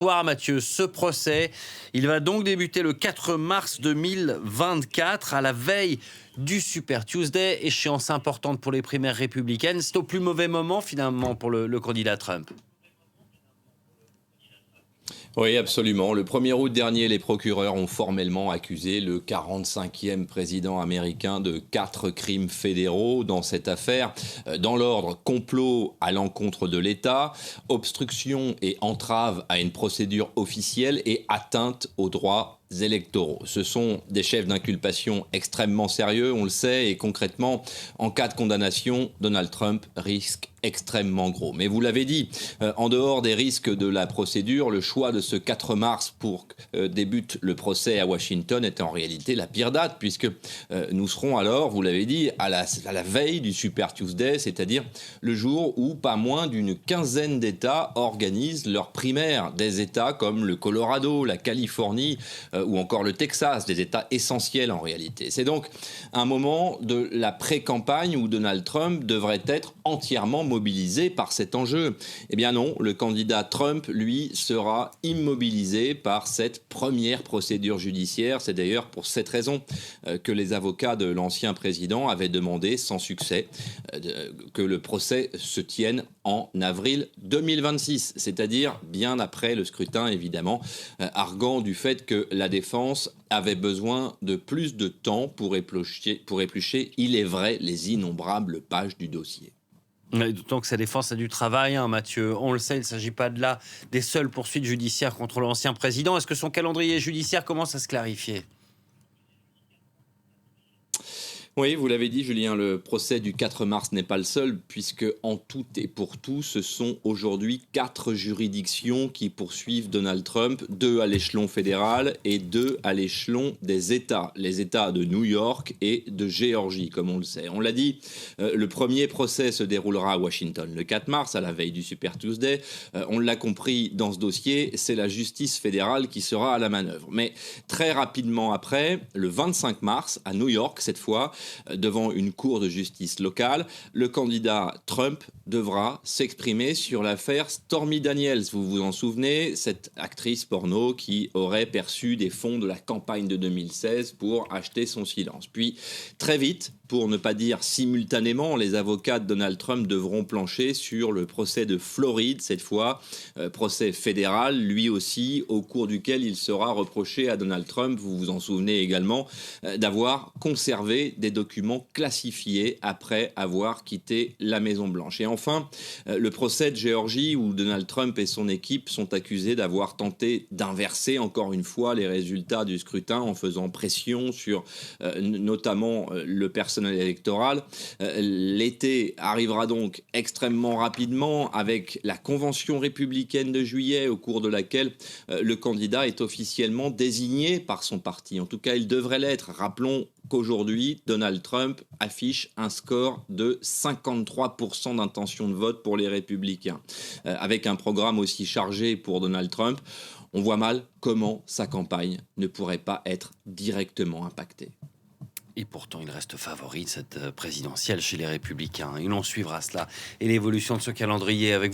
Bonsoir Mathieu, ce procès, il va donc débuter le 4 mars 2024 à la veille du Super Tuesday, échéance importante pour les primaires républicaines. C'est au plus mauvais moment finalement pour le candidat Trump. Oui, absolument. Le 1er août dernier, les procureurs ont formellement accusé le 45e président américain de 4 crimes fédéraux dans cette affaire. Dans l'ordre, complot à l'encontre de l'État, obstruction et entrave à une procédure officielle et atteinte aux droits électoraux. Ce sont des chefs d'inculpation extrêmement sérieux, on le sait, et concrètement, en cas de condamnation, Donald Trump risque extrêmement gros. Mais vous l'avez dit, en dehors des risques de la procédure, le choix de ce 4 mars pour débute le procès à Washington est en réalité la pire date, puisque nous serons alors, vous l'avez dit, à la veille du Super Tuesday, c'est-à-dire le jour où pas moins d'une quinzaine d'États organisent leurs primaires. Des États comme le Colorado, la Californie ou encore le Texas, des États essentiels en réalité. C'est donc un moment de la pré-campagne où Donald Trump devrait être entièrement mobilisé par cet enjeu. Eh bien non, le candidat Trump, lui, sera immobilisé par cette première procédure judiciaire. C'est d'ailleurs pour cette raison que les avocats de l'ancien président avaient demandé sans succès que le procès se tienne en avril 2026, c'est-à-dire bien après le scrutin évidemment, arguant du fait que la défense avait besoin de plus de temps pour éplucher, il est vrai, les innombrables pages du dossier. D'autant que sa défense a du travail, hein, Mathieu. On le sait, il ne s'agit pas de là des seules poursuites judiciaires contre l'ancien président. Est-ce que son calendrier judiciaire commence à se clarifier ? Oui, vous l'avez dit, Julien, le procès du 4 mars n'est pas le seul, puisque en tout et pour tout, ce sont aujourd'hui 4 juridictions qui poursuivent Donald Trump, 2 à l'échelon fédéral et 2 à l'échelon des États, les États de New York et de Géorgie, comme on le sait. On l'a dit, le premier procès se déroulera à Washington le 4 mars, à la veille du Super Tuesday. On l'a compris dans ce dossier, c'est la justice fédérale qui sera à la manœuvre. Mais très rapidement après, le 25 mars, à New York cette fois, devant une cour de justice locale, le candidat Trump devra s'exprimer sur l'affaire Stormy Daniels. Vous vous en souvenez, cette actrice porno qui aurait perçu des fonds de la campagne de 2016 pour acheter son silence. Puis, très vite, pour ne pas dire simultanément, les avocats de Donald Trump devront plancher sur le procès de Floride, cette fois, procès fédéral, lui aussi, au cours duquel il sera reproché à Donald Trump, vous vous en souvenez également, d'avoir conservé des documents classifiés après avoir quitté la Maison-Blanche. Et enfin, le procès de Géorgie, où Donald Trump et son équipe sont accusés d'avoir tenté d'inverser encore une fois les résultats du scrutin en faisant pression sur notamment le personnel électoral. L'été arrivera donc extrêmement rapidement avec la convention républicaine de juillet, au cours de laquelle le candidat est officiellement désigné par son parti. En tout cas, il devrait l'être. Rappelons qu'aujourd'hui, Donald Trump affiche un score de 53% d'intention de vote pour les républicains. Avec un programme aussi chargé pour Donald Trump, on voit mal comment sa campagne ne pourrait pas être directement impactée. Et pourtant, il reste favori de cette présidentielle chez les Républicains. Et l'on suivra cela et l'évolution de ce calendrier avec vous.